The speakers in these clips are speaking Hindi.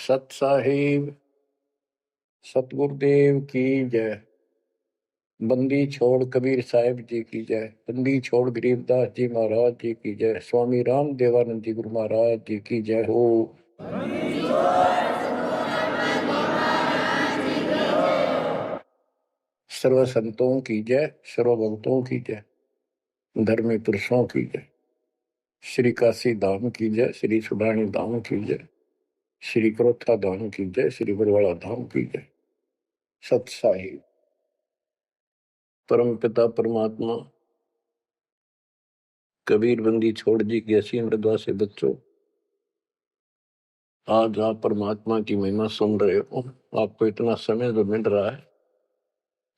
सत साहिब सतगुरुदेव की जय। बंदी छोड़ कबीर साहिब जी की जय। बंदी छोड़ गरीबदास जी महाराज जी की जय। स्वामी राम देवानंद जी गुरु महाराज जी की जय हो। सर्व संतों की जय, सर्व भक्तों की जय, धर्मी पुरुषों की जय। श्री काशी धाम की जय, श्री सुडानी धाम की जय, श्री क्रोथा धाम की जय, श्री बरवाड़ा धाम की जय। सत साहिब परम पिता परमात्मा कबीर बंदी छोड़ जी की असीम मृदा से बच्चों, आज आप परमात्मा की महिमा सुन रहे हो। आपको इतना समय जो मिल रहा है,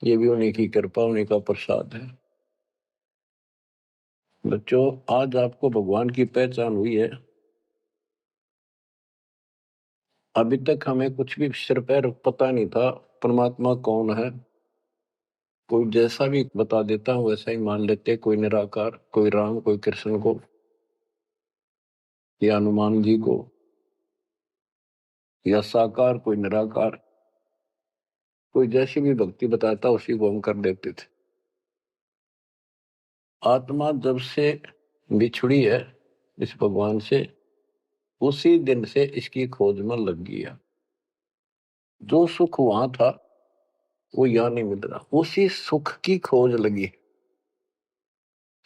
ये भी उन्हीं की कृपा, उन्हीं का प्रसाद है। बच्चों, आज आपको भगवान की पहचान हुई है। अभी तक हमें कुछ भी सिर पैर पता नहीं था परमात्मा कौन है। कोई जैसा भी बता देता हूँ वैसा ही मान लेते, कोई निराकार, कोई राम, कोई कृष्ण को या हनुमान जी को, या साकार कोई निराकार, कोई जैसी भी भक्ति बताता उसी को हम कर देते थे। आत्मा जब से बिछड़ी है इस भगवान से, उसी दिन से इसकी खोज में लग गया। जो सुख वहां था वो यहां नहीं मिल रहा, उसी सुख की खोज लगी।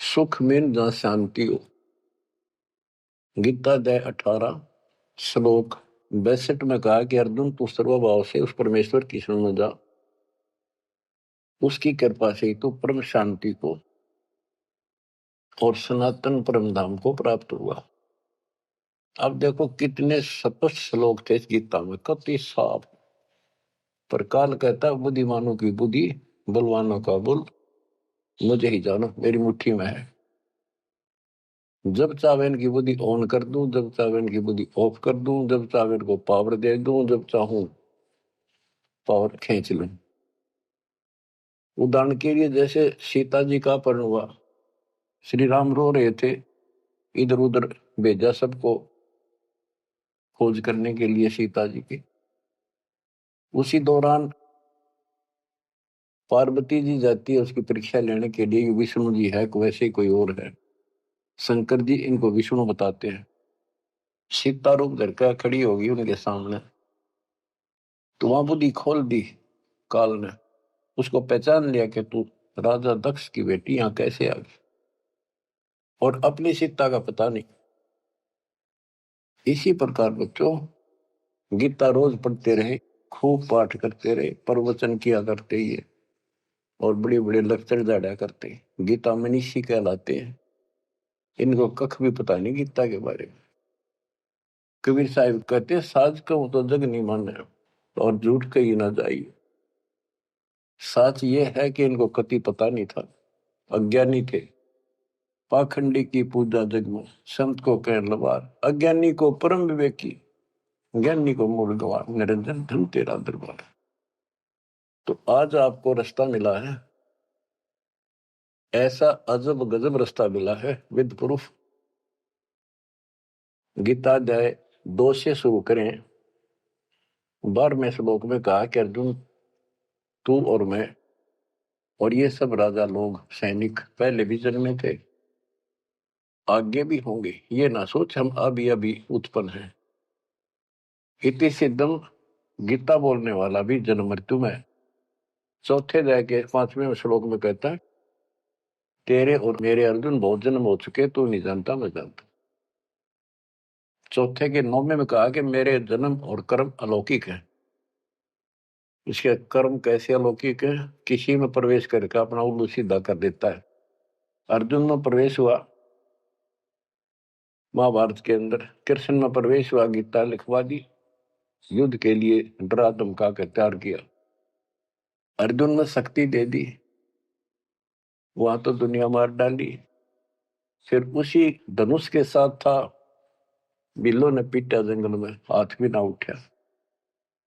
सुख में जहां शांति हो। गीता अध्याय 18 श्लोक 62 में कहा कि अर्जुन, तू सर्वभाव से उस परमेश्वर की शरण में जा, उसकी कृपा से तू परम शांति को और सनातन परम धाम को प्राप्त हुआ। अब देखो कितने स्पष्ट श्लोक थे इस गीता में, कति साफ। पर काल कहता है बुद्धिमानों की बुद्धि, बलवानों का बल मुझे ही जानो, मेरी मुट्ठी में है। जब चाहे इनकी बुद्धि ऑन कर दूं, जब चाहे इनकी बुद्धि ऑफ कर दूं, जब चाहे इनको पावर दे दूं, जब चाहूं पावर खींच लूं। उदाहरण के लिए जैसे सीता जी का अपहरण हुआ, श्री राम रो रहे थे, इधर उधर भेजा सबको खोज करने के लिए सीता जी की। उसी दौरान पार्वती जी जाती है उसकी परीक्षा लेने के लिए, विष्णु जी है वैसे कोई और है। शंकर जी इनको विष्णु बताते हैं। सीता रूप धर कर खड़ी होगी उनके सामने, तो वहां बुद्धि खोल दी काल ने, उसको पहचान लिया कि तू राजा दक्ष की बेटी यहां कैसे आ गई, और अपनी सीता का पता नहीं। इसी प्रकार बच्चों, गीता रोज पढ़ते रहे, खूब पाठ करते रहे, प्रवचन किया करते ही है, और बड़े बड़े लेक्चर झाड़ा करते हैं। गीता मनीषी कहलाते हैं। इनको कख भी पता नहीं गीता के बारे में। कबीर साहिब कहते हैं, साज कहूं तो जग नहीं माने और झूठ कही ना जाइए। सच ये है कि इनको कति पता नहीं था, अज्ञानी थे। पाखंडी की पूजा जग में, संत को कह लवार, अज्ञानी को परम विवेकी, ज्ञानी को मूल गवार, निरंजन धन तेरा दरबार। तो आज आपको रास्ता मिला है, ऐसा अजब गजब रास्ता मिला है विद प्रूफ। गीता अध्याय 2 से शुरू करें। 12वें श्लोक में कहा कि अर्जुन, तू और मैं और ये सब राजा लोग, सैनिक पहले भी जन्मे थे, आगे भी होंगे। ये ना सोच हम अभी अभी उत्पन्न हैं। इति सिद्धम, गीता बोलने वाला भी जन्म मृत्यु में। चौथे अध्याय के 5वें श्लोक में कहता है, तेरे और मेरे अर्जुन बहुत जन्म हो चुके, तू नहीं जानता मैं जानता। चौथे के 9वें में कहा कि मेरे जन्म और कर्म अलौकिक है। इसके कर्म कैसे अलौकिक है? किसी में प्रवेश करके अपना उल्लू सीधा कर देता है। अर्जुन में प्रवेश हुआ महाभारत के अंदर, कृष्ण में प्रवेश हुआ, गीता लिखवा दी, युद्ध के लिए डरा धमका कर तैयार किया। अर्जुन में शक्ति दे दी, वहां तो दुनिया मार डाली। फिर उसी धनुष के साथ था, बिल्लो ने पीटा जंगल में, हाथ भी ना उठा।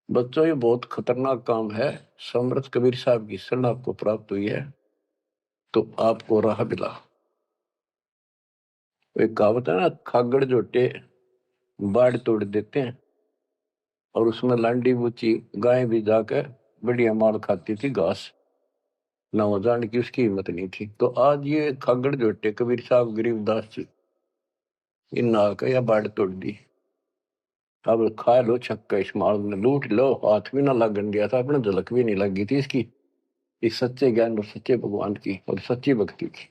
बच्चों, ये बहुत खतरनाक काम है। समर्थ कबीर साहब की शरण आपको प्राप्त हुई है तो आपको राह मिला। एक कहावत है ना, खागड़ जोटे बाढ़ तोड़ देते हैं, और उसमें लांडी बूची गाय भी जाकर बढ़िया माल खाती थी घास, ना वो जान की उसकी हिम्मत नहीं थी। तो आज ये खागड़ जोटे कबीर साहब गरीबदास जी इन आकर या बाढ़ तोड़ दी। अब खा लो छक्का, इस माल ने लूट लो, हाथ भी ना लगन दिया था अपने, झलक भी नहीं लगी थी इसकी, इस सच्चे ज्ञान और सच्चे भगवान की और सच्ची भक्ति की।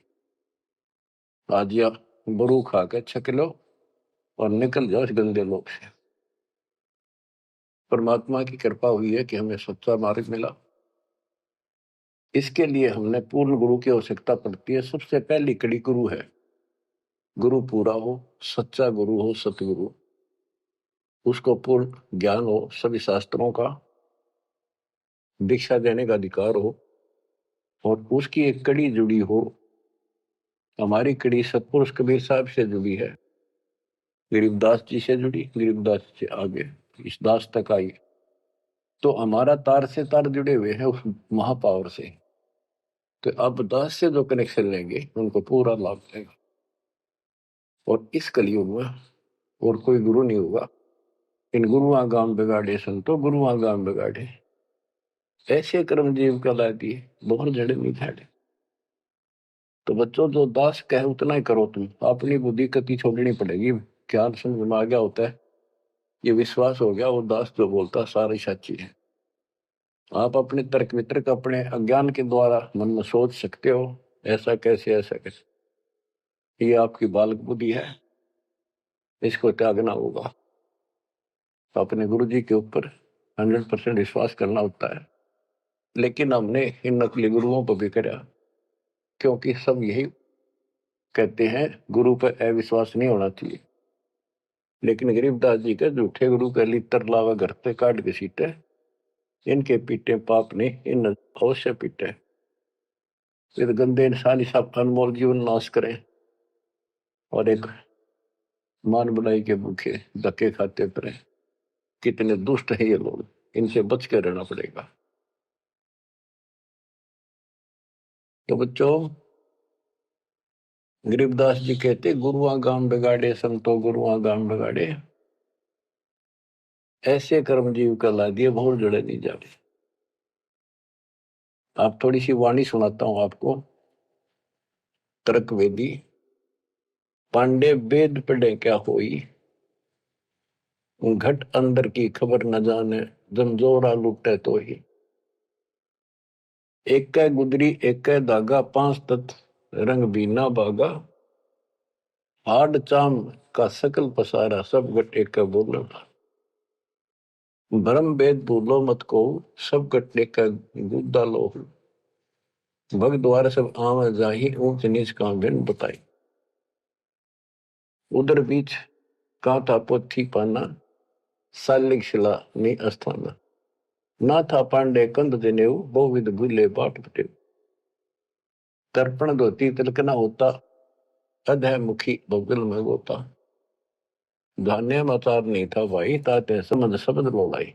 आज या बरू खा के छक लो और निकल जाओ इस गंदे लोग से। परमात्मा की कृपा हुई है कि हमें सच्चा मार्ग मिला। इसके लिए हमने पूर्ण गुरु की आवश्यकता पड़ती है। सबसे पहली कड़ी गुरु है। गुरु पूरा हो, सच्चा गुरु हो, सतगुरु, उसको पूर्ण ज्ञान हो, सभी शास्त्रों का दीक्षा देने का अधिकार हो, और उसकी एक कड़ी जुड़ी हो। हमारी कड़ी सतपुरुष कबीर साहब से जुड़ी है, गरीबदास जी से जुड़ी, गरीबदास से आगे इस दास तक आई। तो हमारा तार से तार जुड़े हुए हैं उस महापावर से। तो अब दास से जो कनेक्शन लेंगे उनको पूरा लाभ देगा। और इस कलयुग में और कोई गुरु नहीं होगा। इन गुरुआ गाम बिगाड़े संतो, गुरुआ गाम बिगाड़े, ऐसे कर्म जीव कहला दिए, बहुत जड़े नहीं झाड़े। तो बच्चों, जो दास कहे उतना ही करो तुम, अपनी बुद्धि कति छोड़नी पड़ेगी। ज्ञान समझ में आ गया होता है, ये विश्वास हो गया वो दास जो बोलता सारी सच्ची है। आप अपने तर्क वितर्क अपने अज्ञान के द्वारा मन में सोच सकते हो, ऐसा कैसे ऐसा कैसे, ये आपकी बालक बुद्धि है, इसको त्यागना होगा। अपने गुरु जी के ऊपर 100% विश्वास करना होता है। लेकिन हमने इन नकली गुरुओं पर भी करा, क्योंकि सब यही कहते हैं गुरु पर अविश्वास नहीं होना चाहिए। लेकिन गरीबदास जी के झूठे गुरु का लितर लावा घर पे काट के सीटे, इनके पीटे पाप ने इन अवश्य पीटे। फिर गंदे इंसान इस अनमोल जीवन नाश करें और एक मान बुलाई के भूखे धक्के खाते फिरे। कितने दुष्ट है ये लोग, इनसे बच के रहना पड़ेगा। तो बच्चों, गरीबदास जी कहते गुरुआ गाम बिगाड़े संतो, गुरुआ गाम बिगाड़े, ऐसे कर्म जीव का ला दिए, बहुत जड़े नहीं जाते। आप थोड़ी सी वाणी सुनाता हूं आपको। तर्क वेदी, पांडे वेद पढ़े क्या होई, घट अंदर की खबर न जाने, जमजोरा लुटे तो ही। एक कै गुदरी एक कै धागा, पांच तत्व रंग बीना बागा, हाड चाम का सकल पसारा, सब गट एक बोलो। भरम वेद भूलो मत को, सब गट एक गुद्दा लो। भग द्वार सब आम जाही, ऊंच नीच का भिन्न बताई। उधर बीच का था पोथी पाना, सालिक शिला नी अस्थाना। ना था पांडे कंद जनेऊ, बहुविध भूले बाट पटेऊ। तर्पण धोती तिलकना होता, अधय मुखी बगल में गोता। धान्य मचार नहीं था भाई, ताते समझ शब्द बोलाई।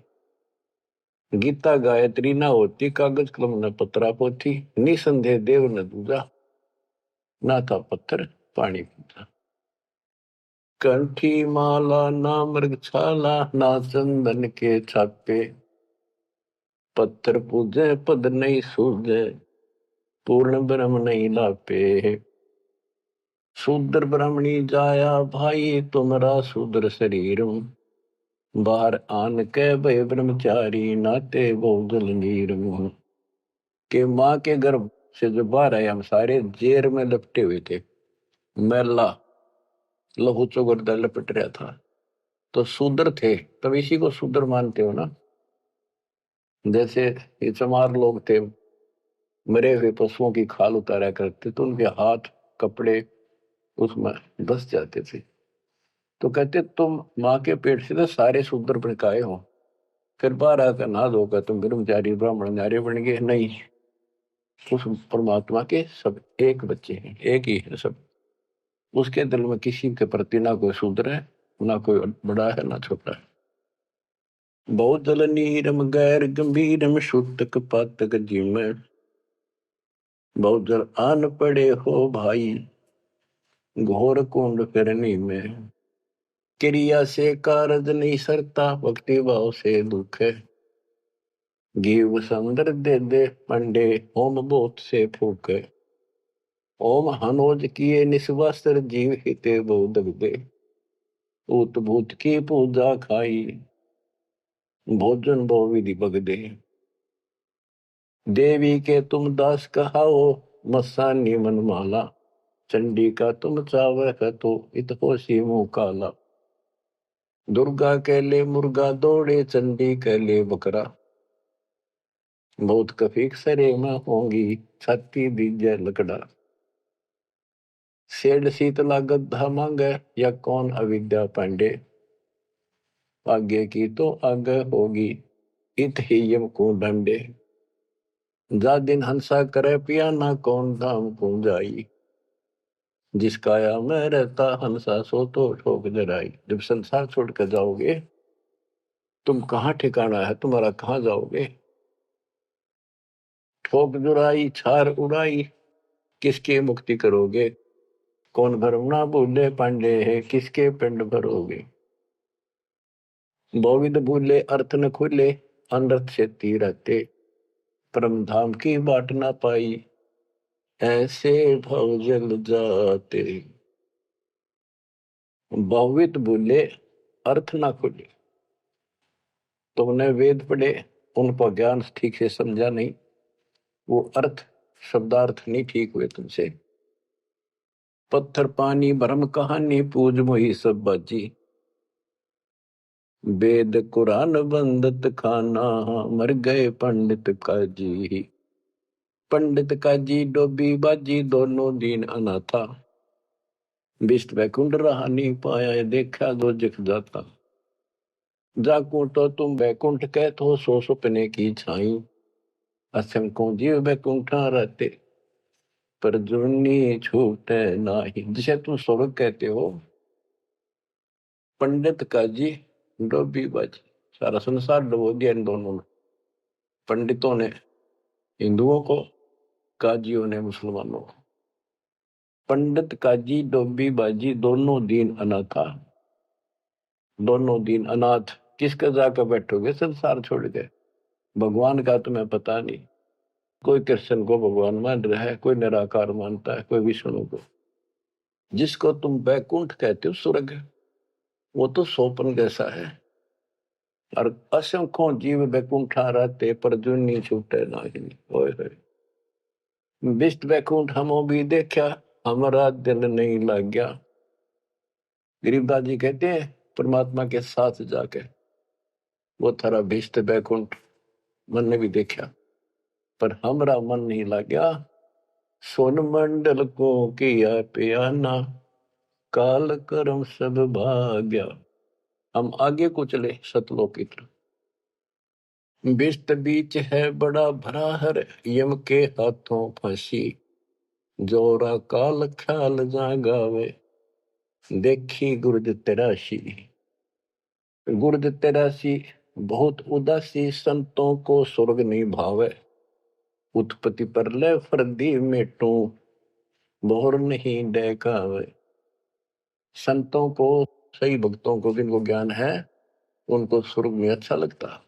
गीता गायत्री ना होती, कागज कलम न पत्रा पोथी। निसंदेह देव न दूजा, ना था पत्थर पानी पूजा। कंठी माला ना मृगछाला, ना चंदन के छापे। पत्थर पूजे पद नहीं सूझे, पूर्ण ब्रह्म नहीं लापे। शूद्र ब्राह्मणी जाया भाई, तुमरा शूद्र शरीर। बाहर आन के भय ब्रह्मचारी, नाते बहुजल नीर। के माँ के गर्भ से जो बाहर आए हम सारे जेर में लपटे हुए थे, मैला लहू चौगरदा लपट रहा था। तो शूद्र थे, तब इसी को शूद्र मानते हो ना। जैसे ये चमार लोग थे, मरे हुए पशुओं की खाल उतारा करते, तो उनके हाथ कपड़े उसमें धस जाते थे। तो कहते तुम माँ के पेट से तो सारे शूद्र भड़काए हो, फिर बाहर आकर नहा धोकर तुम ब्रह्मचारी ब्राह्मण नारे बन गए। नहीं, उस परमात्मा के सब एक बच्चे हैं, एक ही है सब। उसके दिल में किसी के प्रति ना कोई शूद्र है, ना कोई बड़ा है ना छोटा है। बहुत जल नीरम गैर गंभीरम, शुद्धक पातक जिम। बहुत जल आन पड़े हो भाई, घोर कुंड फिरनी में। क्रिया से कारज नहीं सरता, भक्ति भाव से दुख है। जीव संदर दे दे पंडे, होम बोत से फूके। ओम हनोज किए निस्वास्त्र, जीव हिते बोध दे। ऊत भूत की पूजा खाई, भोजन भो विधि बगदे। देवी के तुम दास कहाओ, मस्सानी मन माला। चंडी का तुम चावह तो, इत होशी मुंह काला। दुर्गा के ले मुर्गा दौड़े, चंडी के ले बकरा। बहुत कफीक सरे में होंगी, छाती दीजे लकड़ा। सेड शीतला गद्दा मांगे, या कौन अविद्या पांडे। आगे की तो आगे होगी, इत ही यम को डंडे। जा दिन हंसा करे पियाना, कौन धाम को जाई। जिस काया में रहता हंसा, सो तो ठोक जराई। जब संसार छोड़ कर जाओगे, तुम कहाँ ठिकाना है तुम्हारा, कहाँ जाओगे। ठोक जुराई छार उड़ाई, किसकी मुक्ति करोगे। कौन भरम ना भूले पांडे है, किसके पिंड भरोगे। बहुविध भूले अर्थ न खुले, अनर्थ से रहते। परम धाम की बाट ना पाई, ऐसे भव जल जाते। बहुविध भूले अर्थ ना खुले, तुमने वेद पढ़े, उनको ज्ञान ठीक से समझा नहीं, वो अर्थ शब्दार्थ नहीं ठीक हुए तुमसे। पत्थर पानी भरम कहानी, पूज मोही सब बाजी। वेद कुरान बंदत खाना, मर गए पंडित काजी। पंडित काजी डोबी बाजी, दोनों दीन अनाथा। विष्ट वैकुंठ रहा नहीं पाया, देखा दो जख जाता। जाकू तो तुम वैकुंठ कहत हो, सो सुपने की छाई। असंख्यों जीव वैकुंठा रहते, पर जुर्नी छूटे नाही। जिसे तुम स्वर्ग कहते हो, पंडित काजी डोबी बाजी, सारा संसार डुबो दिया इन दोनों ने। पंडितों ने हिंदुओं को, काजियों ने मुसलमानों को। पंडित काजी डोबी बाजी, दोनों दीन अनाथा। दोनों दीन अनाथ, किसका जाकर बैठोगे संसार छोड़ के। भगवान का तुम्हें पता नहीं। कोई कृष्ण को भगवान मान रहा है, कोई निराकार मानता है, कोई विष्णु को। जिसको तुम बैकुंठ कहते हो स्वर्ग, वो तो सोपन जैसा है। और असंख्यों जीव बैकुंठा रहते, पर जुनी छूटे नहीं। ओए होए, विष्ट बैकुंठ हमो भी देखा, हमारा दिल नहीं लग गया। गरीबदास जी कहते हैं, परमात्मा के साथ जाके वो थारा विष्ट बैकुंठ मन ने भी देखा, पर हमारा मन नहीं लग गया। सोन मंडल को किया पियाना, काल कर्म सब भाग्या। हम आगे को चले सतलोक की तरफ। विष्ट बीच है बड़ा भरा हर, यम के हाथों फांसी। जोरा काल ख्याल जागावे, देखी गुर्द तेरासी। गुर्द तेरासी, बहुत उदासी, संतों को स्वर्ग नहीं भावे। उत्पत्ति पर ले फर्दी मेटू, बोर नहीं देखावे। संतों को, सही भक्तों को, जिनको ज्ञान है, उनको स्वर्ग में अच्छा लगता।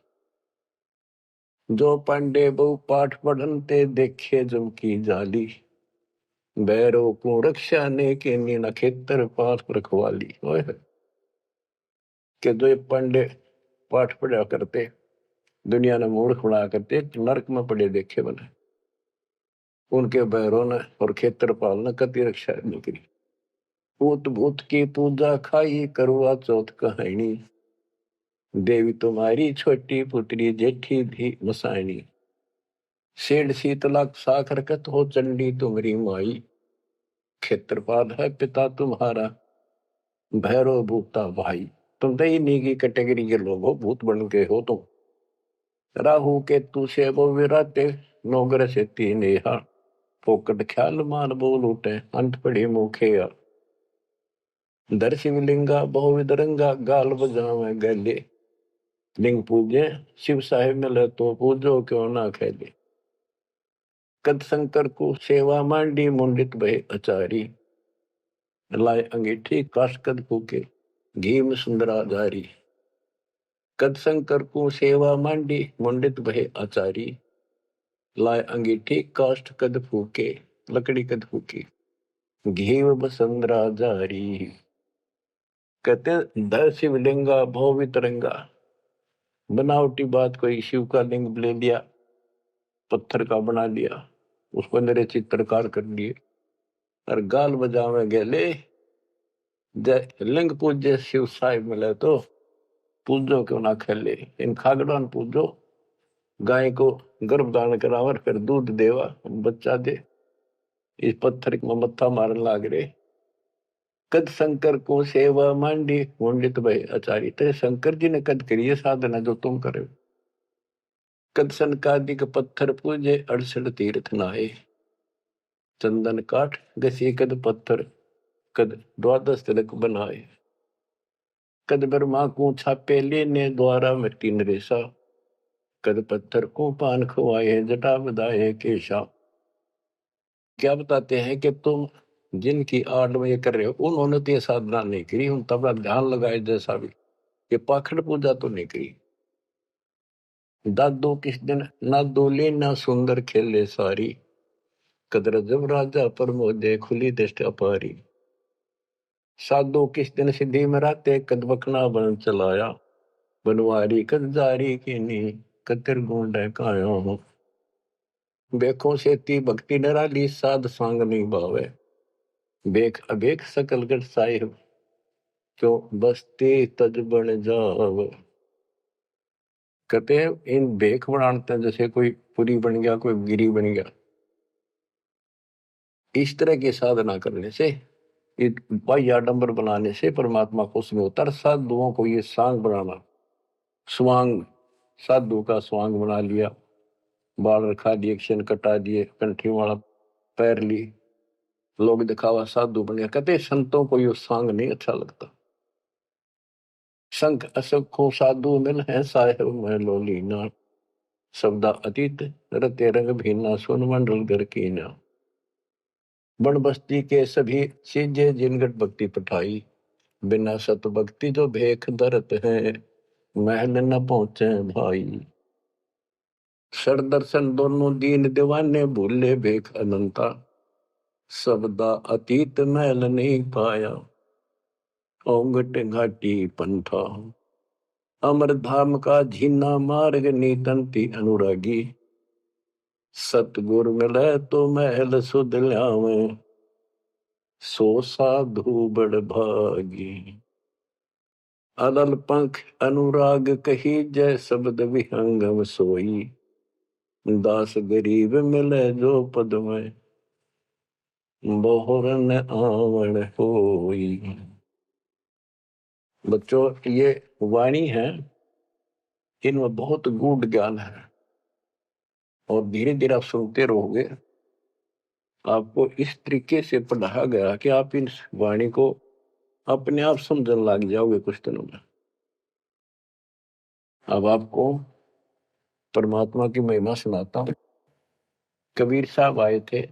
जो पांडे बहु पाठ पढ़नते, देखे जम की जाली। बैरों को रक्षा ने के नीना, खेतर पास रखवाली। के जो ये पांडे पाठ पढ़ा करते, दुनिया ने मूर्ख बना करते, नरक में पड़े देखे बने। उनके बैरों ने और खेत्रपाल ने कति रक्षा नहीं करी। पूत भूत की पूजा खाई, करवा चौथ कहानी। देवी तुम्हारी छोटी पुत्री, जेठी भी मसायनी। सेठ शीतला साखर कत हो, चंडी तुम्हारी माई। क्षेत्रपाल है पिता तुम्हारा, भैरव भूता भाई। तुम तो इन्हीं की कैटेगरी के लोग हो, भूत बन के हो तुम। राहु के तू से वो विराते, नौगर से तीन नेहा। पोकट ख्याल मान बोल उठे, अंत पड़ी मुखे। दर शिवलिंगा बहुविध रंगा, गाल बजावे गले। लिंग पूजे शिव साहेब मिले, तो पूजो क्यों ना खेले। कद शंकर को सेवा मांडी, मुंडित भय अचारी। लाए अंगीठी काश कद फूके, घी में सुंदरा जारी। कद शंकर को सेवा मांडी, मुंडित भय आचारी। लाए अंगीठी काष्ठ कद फूके, लकड़ी कद फूकी। घी बसंदरा जारी। कहते दय शिवलिंगा भव वितरंगा। बनावटी बात, कोई शिव का लिंग ले लिया, पत्थर का बना लिया, उसको मेरे चित्रकार कर लिए और गाल बजावे गेले। जय लिंग पूज्य शिव साहिब मिले तो पूजो क्यों ना खेले। इन खागड़ों ने पूजो, गाय को गर्भदान करावर, फिर दूध देवा, बच्चा दे। इस पत्थर में मत्था मारन लाग रहे। कद शंकर को सेवा मांडी, मुंडित भय आचारी। तेरे शंकर जी ने कद करी है साधना जो तुम करे। कद सनकादिक पत्थर पूजे, 68 तीर्थ नहाए। चंदन काठ घसी कद पत्थर, कद 12 तिलक बनाए। कद ब्रह्मा को छापे लेने, द्वारा मिट्टी नरेसा। कद पत्थर को पान खवाए, जटा बधाए केशा। क्या बताते हैं कि तुम जिनकी आड़ में ये कर रहे हो, उन्होंने तो ये साधना नहीं करी, उन तबला ध्यान लगाए जैसा भी, ये पाखंड पूजा तो नहीं करी। दादो किस दिन ना दोले ना सुंदर खेले सारी। कदर जब राजा प्रमोदे, खुली दृष्टि अपारी। साधु किस दिन सिद्धि में राते, कद बकना बन चलाया। बनवारी कद जारी की नी, कतिर गुंड कायो। बेखों से ती भक्ति निराली, साध सांग नहीं भावे। बेख अबेख सकल गढ़ साहिब, क्यों बसते तज बन जाव। कहते हैं इन बेख बनाते हैं, जैसे कोई पुरी बन गया, कोई गिरी बन गया। इस तरह की साधना करने से, बाह्य आडंबर बनाने से परमात्मा खुश नहीं होता। साधुओं को ये सांग बनाना, स्वांग, साधु का स्वांग बना लिया, बाल रखा दिए, क्षण कटा दिए, कंठी वाला पैर ली, लोग दिखावा साधु बन गया। कहते संतों को ये सांग नहीं अच्छा लगता। संख असंख्यों साधु मिल है, साहेब मैं लोलीना। शब्दा अतीत रते रंग भीना, सुन मंडल घर कीना। बन बस्ती के सभी सीजे, जिनगट भक्ति पठाई। बिना सत भक्ति जो भेख दरत है, महल न पहुंचे भाई। सर दर्शन दोनों दीन दीवाने, भूले भेख अनंता। शब्दा अतीत महल नहीं पाया, ओंगट घाटी पंथा। अमर धाम का झीना मार्ग, नीतंती अनुरागी। सतगुर मिले तो महल सुध ल्यावे, सो साधु बड़ भागी। अदल पंख अनुराग कही, जय शब्द विहंगम सोई। दास गरीब मिले जो पद में, बहुरन आवण होई। बच्चों, ये वाणी है, इनमें बहुत गूढ़ ज्ञान है और धीरे धीरे आप सुनते रहोगे। आपको इस तरीके से पढ़ाया गया कि आप इन वाणी को अपने आप समझने लग जाओगे कुछ दिनों में। अब आपको परमात्मा की महिमा सुनाता हूं। कबीर साहब आए थे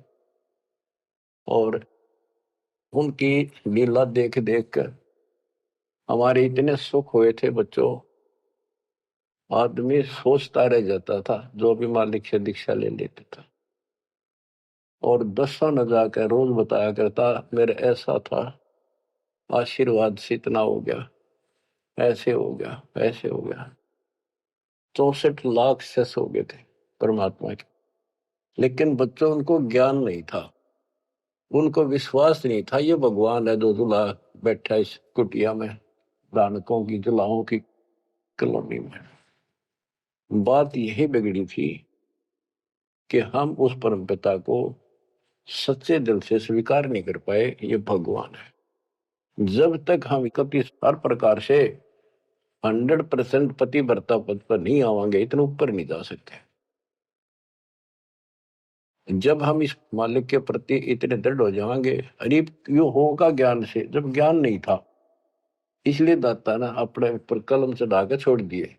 और उनकी लीला देख देख कर हमारे इतने सुख हुए थे बच्चों। आदमी सोचता रह जाता था जो भी मालिक से दीक्षा ले लेता था, और दसों न जाकर रोज बताया करता, मेरे ऐसा था, आशीर्वाद से इतना हो गया, ऐसे हो गया, ऐसे हो गया। 64 लाख सेस हो गए थे परमात्मा के। लेकिन बच्चों, उनको ज्ञान नहीं था, उनको विश्वास नहीं था ये भगवान है जो जुला बैठा इस कुटिया में, दानकों की जुलाहों की कॉलोनी में। बात यही बिगड़ी थी कि हम उस परम पिता को सच्चे दिल से स्वीकार नहीं कर पाए, ये भगवान है। जब तक हम इकतीस हर प्रकार से 100% पतिव्रता पद पर नहीं आवांगे, इतने ऊपर नहीं जा सकते। जब हम इस मालिक के प्रति इतने दृढ़ हो जाएंगे, अरे यो होगा ज्ञान से, जब ज्ञान नहीं था इसलिए दाता ना अपने ऊपर कलम चढ़ा के छोड़ दिए।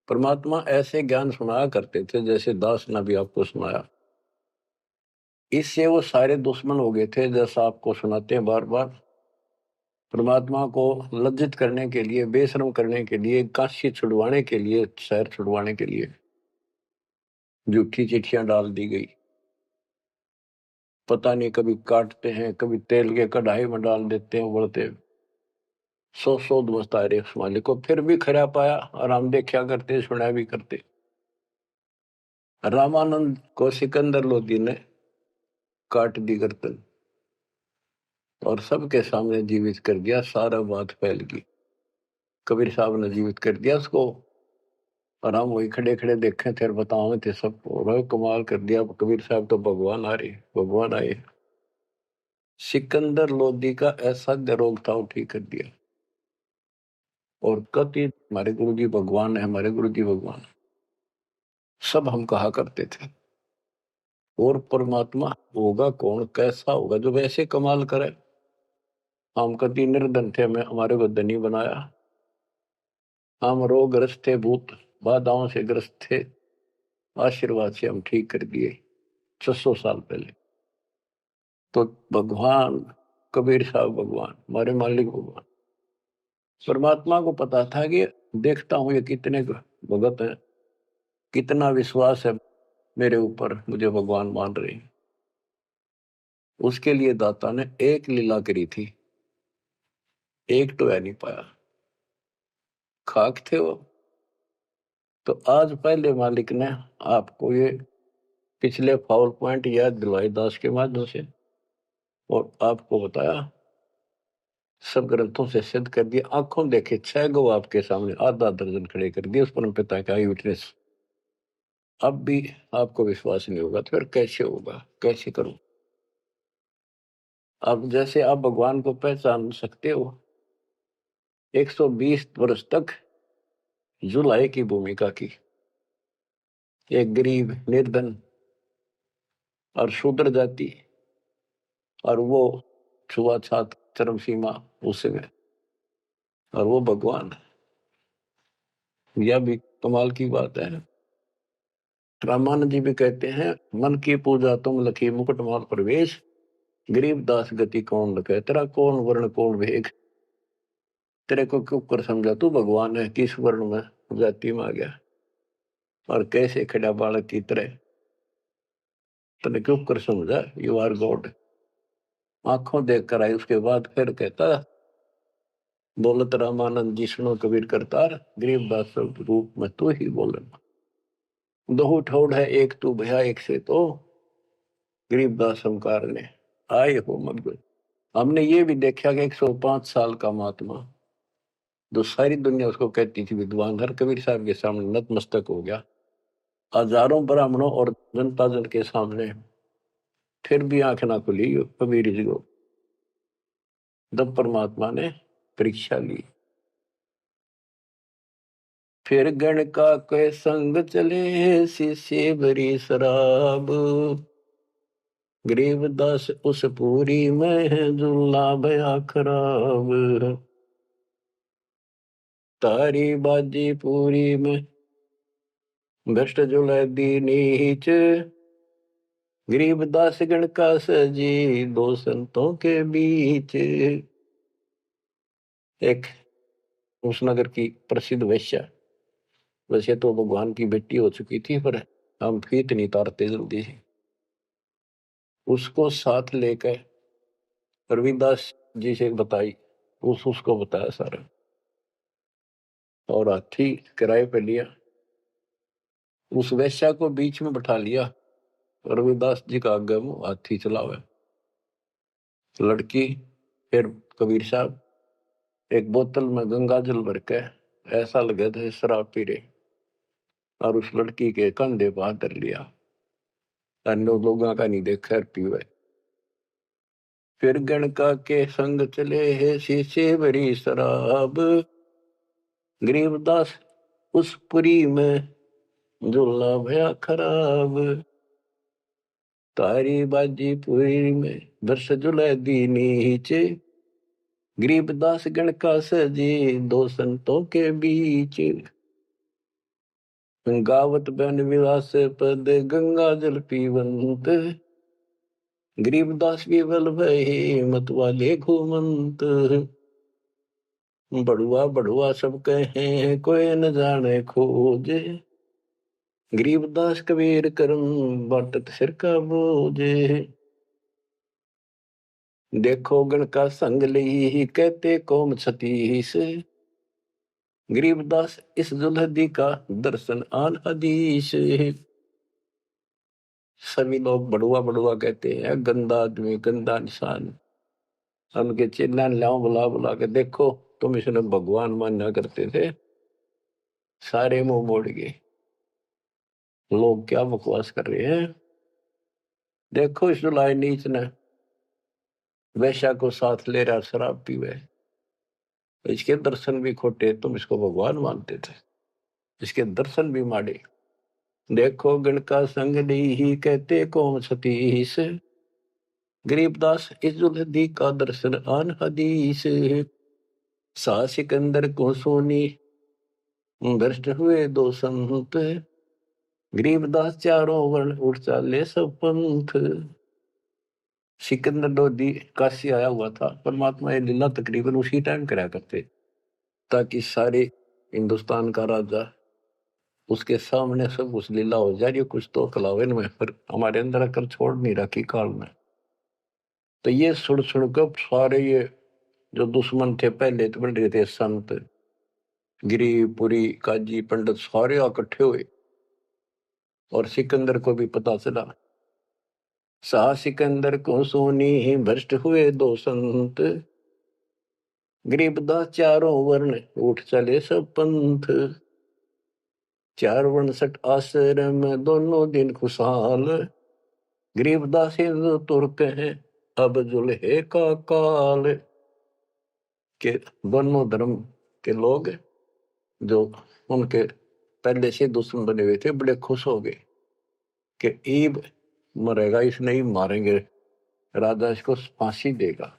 परमात्मा ऐसे ज्ञान सुनाया करते थे, जैसे दास ने भी आपको सुनाया। इससे वो सारे दुश्मन हो गए थे, जैसा आपको सुनाते हैं बार बार। परमात्मा को लज्जित करने के लिए, बेशरम करने के लिए, काशी छुड़वाने के लिए, शहर छुड़वाने के लिए झूठी चिट्ठियां डाल दी गई। पता नहीं, कभी काटते हैं, कभी तेल के कढ़ाई में डाल देते हैं उबलते। सौ दोस्त आए उस मालिक को, फिर भी खरा पाया और हम देखा करते, सुना भी करते। रामानंद को सिकंदर लोधी ने काट दी गर्दन और सबके सामने जीवित कर दिया। सारा बात फैल गई। कबीर साहब ने जीवित कर दिया उसको और हम वही खड़े खड़े देखे थे और बताओ थे सबको। कमाल कर दिया, कबीर साहब तो भगवान आ रहे, भगवान आए। सिकंदर लोधी का ऐसा रोग था, वो ठीक कर दिया। और कति हमारे गुरु जी भगवान है, हमारे गुरु जी भगवान, सब हम कहा करते थे। और परमात्मा होगा कौन, कैसा होगा जो वैसे कमाल करे। हम कति निर्धन थे, हमें हमारे को धनी बनाया। हम रोगग्रस्त थे, भूत बाधाओं से ग्रस्त थे, आशीर्वाद से हम ठीक कर दिए 600 साल पहले। तो भगवान कबीर साहब भगवान, हमारे मालिक भगवान। परमात्मा को पता था कि देखता हूं ये कितने भगत हैं, कितना विश्वास है मेरे ऊपर, मुझे भगवान मान रहे हैं। उसके लिए दाता ने एक लीला करी थी, एक तो है नहीं पाया, खाक थे वो। तो आज पहले मालिक ने आपको ये पिछले फाउल पॉइंट याद दिलवाई दास के माध्यम से, और आपको बताया, सब ग्रंथों से सिद्ध कर दिया। आंखों देखे 6 गो आपके सामने, आधा दर्जन खड़े कर दिए उस परम पिता का विटनेस। अब भी आपको विश्वास नहीं होगा तो फिर कैसे होगा, कैसे करूं। अब जैसे आप भगवान को पहचान सकते हो, 120 वर्ष तक जुलाई की भूमिका की, एक गरीब निर्धन और शूद्र जाति, और वो छुआछात चरम सीमा उसमें, और वो भगवान। यह भी कमाल की बात है। रामानंद जी भी कहते हैं, मन की पूजा तुम लखी मुकुटमाल प्रवेश, गरीब दास गति कौन लखे, तेरा कौन वर्ण कौन वेग। तेरे को क्यों कर समझा तू भगवान है, किस वर्ण में जाति में आ गया और कैसे खड़ा बालक की तरह, तेने क्यों कर समझा, यू आर गॉड। आंखों देख कर आई। उसके बाद फिर कहता, बोलत रामानंद जी सुनो कबीर करतार, गरीबदास रूप में तू ही बोलना। दो ठोड़ है एक तू भया एक से, तो गरीबदास हमकार ने आए हो मगन। हमने ये भी देखा कि 105 साल का महात्मा, जो सारी दुनिया उसको कहती थी विद्वान, हर कबीर साहब के सामने नतमस्तक हो गया। हजारों ब्राह्मणों और जनता जन के सामने फिर भी आंख ना खुली कबीर जी को। तब परमात्मा ने परीक्षा ली। फिर गण का के संग चले, शिष्य भरी शराब, गरीबदास उस पूरी में जुल्ला भया खराब। तारी बाजी पूरी में भ्रष्ट जुलै दी नीच, गरीबदास गण का सजी दो संतों के बीच। एक उस नगर की प्रसिद्ध वेश्या, वैसे तो भगवान की बेटी हो चुकी थी, पर हम फीत नहीं तारते जल्दी से, उसको साथ लेकर रविदास जी से बताई, उसको बताया सारा, और हाथी किराए पे लिया, उस वेश्या को बीच में बैठा लिया, रविदास जी का आगे में हाथी चलावे। लड़की फिर कबीर साहब एक बोतल में गंगा जल भर के, ऐसा लगे थे शराब पी रहे, और उस लड़की के कंधे पर हाथ धर लिया, अन्य लोगों का नहीं देखा पीवे। फिर गणका के संग चले है शीशे भरी शराब, गरीबदास उस पुरी में झूला भया खराब। तारी बाजी पुरी में वर्ष जुलै दी नीचे, गरीबदास गण का सजी दो संतों के बीच। गावत बन विलास पद गंगा जल पीवंत, गरीबदास विवल भय मत वाले घूमंत। बड़ुआ बड़ुआ सब कहे कोई न जाने खोज, गरीबदास कबीर करम बाटत सिर का बोझ। देखो गण का संग ली कहते कौम छतीस, गरीबदास इस जुल्हदी का दर्शन आन हदीस। सभी लोग बड़ुआ बड़ुआ कहते हैं, गंदा आदमी गंदा इंसान। उनके चिल्ला लाओ बुला बुला के, देखो तुम इसने भगवान माना करते थे, सारे मुंह मोड़ गए। लोग क्या बकवास कर रहे हैं। देखो इस जुलाई नीच ने वैश्या को साथ ले रहा शराब पीवे, इसके दर्शन भी खोटे, तुम इसको भगवान मानते थे, इसके दर्शन भी माड़े। देखो गण का संग ही कहते कौन सतीश, गरीबदास इजुल्दी का दर्शन आन हदीस। सा सिकंदर को सोनी भ्रष्ट हुए दो संत, गरीबदास चारों वर्ण उठ चाले सब पंथ। सिकंदर लोधी काशी आया हुआ था, परमात्मा ये लीला तकरीबन उसी टाइम करा करते, ताकि सारे हिंदुस्तान का राजा उसके सामने सब उस लीला हो जा रही, कुछ तो कलावन में, पर हमारे अंदर अकल छोड़ नहीं रखी काल में। तो ये सुन सुनकर सारे ये जो दुश्मन थे पहले तो बन रहे थे, संत गिरिपुरी काजी पंडित सारे इकट्ठे हुए, और सिकंदर को भी पता चला। सा सिकंदर को सोनी भ्रष्ट हुए दो संत, गरीबदास चारों वर्ण उठ चले सब पंथ। चार वर्ण सठ आश्रम दोनों दिन खुशहाल, गरीबदास हिंदू तुर्क है अब जुल्हे का काल। के दोनों धर्म के लोग जो उनके पहले से दुश्मन बने हुए थे, बड़े खुश हो गए कि ईब मरेगा, इसने ही मारेंगे, राजा इसको फांसी देगा।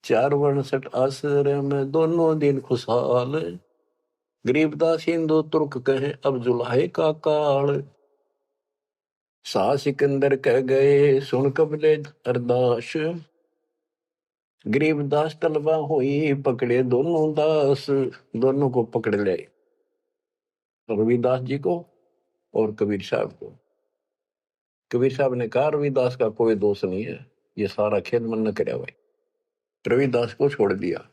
चार वर्ण सठ आश्रम दोनों दिन खुशहाल, गरीबदास हिंदू तुर्क कहे अब जुल्हे का काल। सा सिकंदर कह गए सुन कबले अरदास, गरीबदास तलबा हुई पकड़े दोनों दास। दोनों को पकड़ ले, रविदास जी को और कबीर साहब को। कबीर साहब ने कहा रविदास का कोई दोष नहीं है, ये सारा खेल मन न करे भाई। रविदास को छोड़ दिया।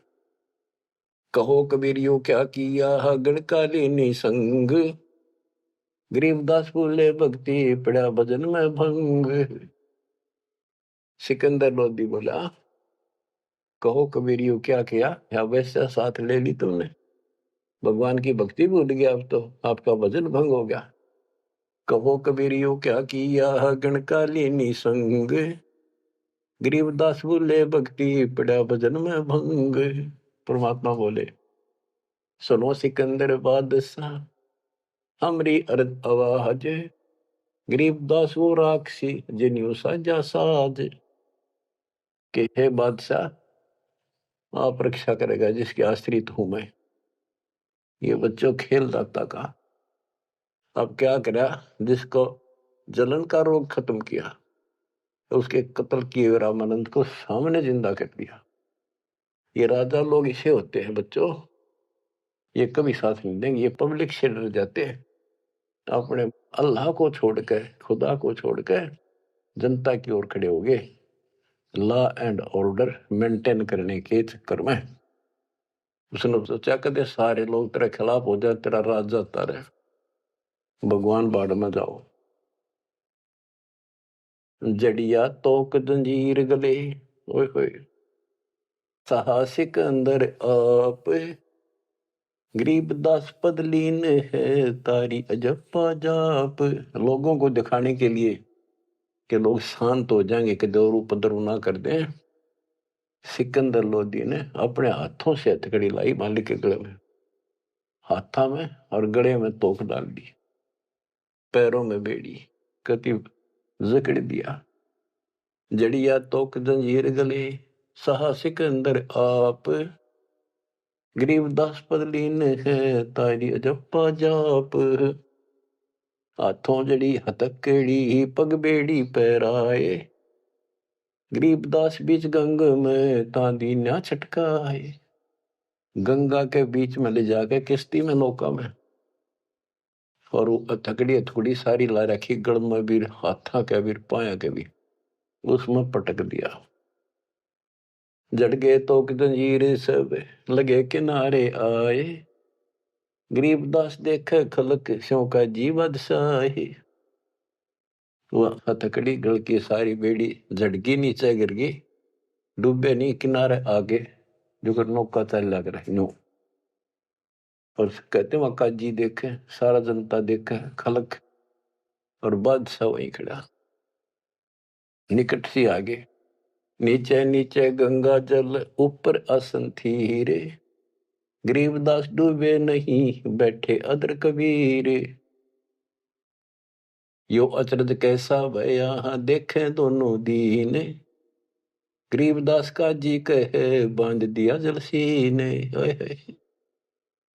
कहो कबीरियो क्या किया गणकालीनी संग, गरीबदास बोले भक्ति पड़ा भजन में भंग। सिकंदर लोधी बोला कहो कबीरियो क्या किया, या वैसा साथ ले ली तुमने, भगवान की भक्ति भूल गया, अब तो आपका भजन भंग हो गया। कहो कबीरियो क्या किया गणकालीनी संग, गरीबदास बोले भक्ति पड़ा भजन में भंग। परमात्मा बोले सुनो सिकंदर बादशाह हमरी अर्ज आवाज, गरीबदास वो राक्षसी जिन्यू साजा साज। के हे बादशाह आप रक्षा करेगा जिसके आश्रित हूं मैं। ये बच्चों खेल दाता का, अब क्या करा, जिसको जलन का रोग खत्म किया, तो उसके कत्ल किए रामानंद को सामने जिंदा कर दिया। ये राजा लोग इसे होते हैं बच्चों, ये कभी साथ नहीं देंगे, ये पब्लिक से डर जाते हैं, अपने अल्लाह को छोड़कर खुदा को छोड़कर जनता की ओर खड़े हो गए, लॉ एंड ऑर्डर मेंटेन करने के चक्कर में। उसने सोचा कदे सारे लोग तेरे खिलाफ हो जाए, तेरा राज जाता रहे, भगवान बाढ़ में जाओ। जड़िया तोक जंजीर गले, ओए होए साहसिक अंदर आप, गरीबदास पद लीन है तारी अजप्पा जाप। लोगों को दिखाने के लिए कि लोग शांत हो जाएंगे, कि दौर उपद्र ना कर दें, सिकंदर लोधी ने अपने हाथों से हथकड़ी लाई मालिक के गले में, हाथा में और गले में तोक डाल दी, पैरों में बेड़ी कति जकड़ दिया। जड़िया तोक जंजीर गले सहा सिकंदर आप, गरीबदास पद लीन है तारी अजप्पा जाप। हाथों जड़ी हथकड़ी पग बेड़ी पैराए, गरीबदास बीच गंग में तांदी ना छटकाए। गंगा के बीच में ले जाके किश्ती में नौका में, और वो थकड़ी थोड़ी सारी ला रखी, गड़ में भी, हाथा के भी, पाया के भी, उसमें पटक दिया। जड़ गए तो जंजीर सब लगे किनारे आए, गरीबदास देखे खलक स्यों का जी बादशाही। वह हथकड़ी गल की सारी बेड़ी झटकी, नीचे गिर गई, डूबे नहीं, किनारे आगे जो नौका चल लग रहा नो। और कहते वहां काजी देखे, सारा जनता देखे, खलक, और बादशाह वहीं खड़ा निकट सी आगे। नीचे नीचे गंगा जल ऊपर आसन थी रे, गरीबदास डूबे नहीं बैठे अदर कबीर। यो अचरज कैसा भया देखे दोनों दीन, गरीबदास का जी कहे बांध दिया जल सीने।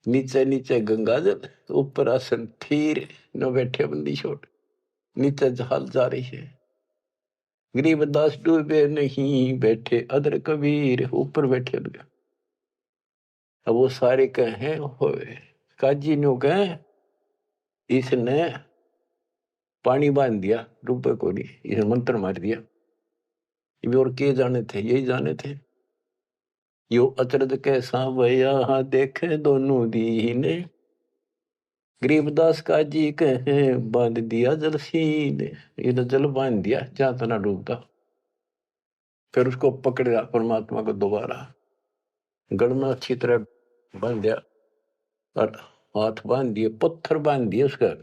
नीचे नीचे गंगा जल ऊपर आसन थीर, न बैठे बंदी छोड़, नीचे जहाल जा रही है। गरीबदास डूबे नहीं बैठे अदर कबीर, ऊपर बैठे गया। अब वो सारे कहे काजी नो कहे इसने पानी बांध दिया, डूबे को नहीं, इसने मंत्र मार दिया। ये और के जाने थे, यही जाने थे। यो अचरज कैसा भया देखे दोनों दीने, गरीबदास का जी कहे बांध दिया जल सीने। ये तो जल बांध दिया जहां तना डूबता। फिर उसको पकड़ा परमात्मा को दोबारा, गढ़ में अच्छी तरह बांध दिया, और हाथ बांध दिए, पत्थर बांध दिए उसका,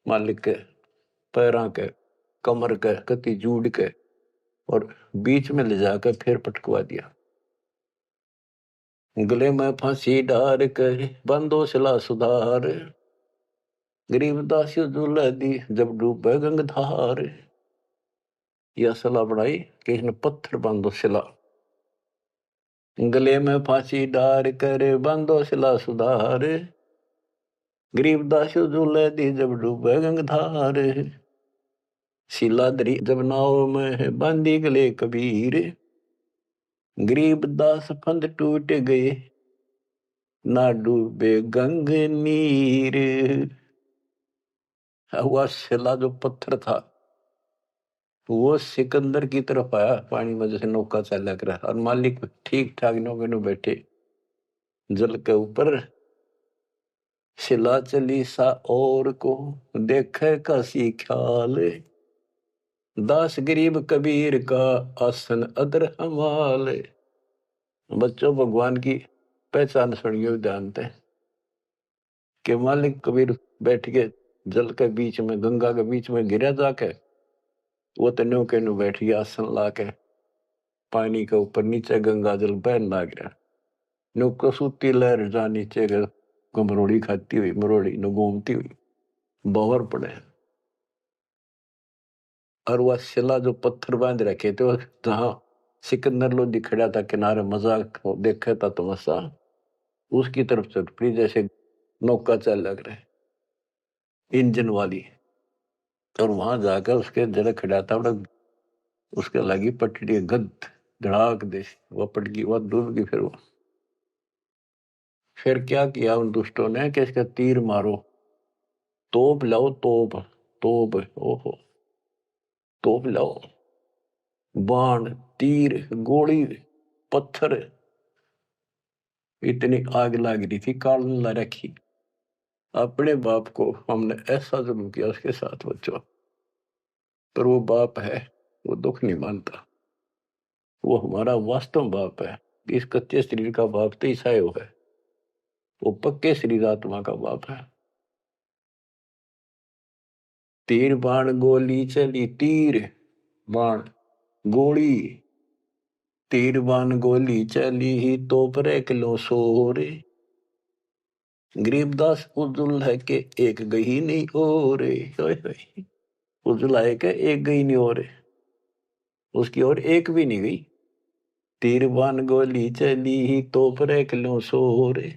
मालिक के पैरों के, कमर के, कति जूड़ के, और बीच में ले जाकर फिर पटकवा दिया। गले में फांसी डार कर बंदो सिला सुधार, गरीबदास दुल्ला दी जब डूबे गंगधार। यह सलाह बढ़ाई कि इसने पत्थर बांधो सिला, गले में फांसी डार कर बांधो सिला सुधार, गरीबदास दुल्ला दी जब डूबे गंगधार। शिलाधरी जब नाव में बांधी गले कबीर, गरीबदास फंद टूट गए ना डूबे गंग नीर। हुआ शिला जो पत्थर था वो सिकंदर की तरफ आया पानी में, जैसे नौका चला कर, और मालिक ठीक ठाक नौके में बैठे जल के ऊपर। शिला चली सा और को देखे कासी ख्याल, दास गरीब कबीर का आसन अदर हमाल। बच्चों, भगवान की पहचान सुनियो जानते हैं कि मालिक कबीर बैठ के जल के बीच में, गंगा के बीच में गिरा जाके, वो तो नौके नु बैठ गया आसन ला के, पानी के ऊपर नीचे गंगा जल बहन लाग रहा। नौका सूती लहर जा नीचे मरोड़ी खाती हुई, मरोड़ी न घूमती हुई बाहर पड़े। और वह शिला जो पत्थर बांध रखे थे, जहां सिकंदर लोधी खड़ा था किनारे, मजाक देखा था तमाशा, उसकी तरफ चल पड़ी, जैसे नौका चल लग रहे इंजन वाली। और वहां जाकर उसके जरा खड़ा था, उसके लगी पटड़ी गद धड़ाक दे, वह पट गई, वह डूब गई। फिर क्या किया उन दुष्टों ने कि इसका तीर मारो, तोप लाओ, तोप तोप, ओहो तोप लाओ, बाण, तीर, गोली, पत्थर, इतनी आग लग रही थी, काल ला रखी। अपने बाप को हमने ऐसा जुल्म किया उसके साथ बच्चों, पर वो बाप है, वो दुख नहीं मानता, वो हमारा वास्तव बाप है। इस कच्चे शरीर का बाप तो ईसायो है, वो पक्के शरीर आत्मा का बाप है। तीर बाण गोली चली, तीर बाण गोली, तीर बाण गोली चली ही तो पर किलो सोरे, गरीबदास उजुल है के एक गही नहीं और, उजुल है के एक गही नहीं और, उसकी और एक भी नहीं गई। तीर बाण गोली चली ही तो पर किलो सोरे,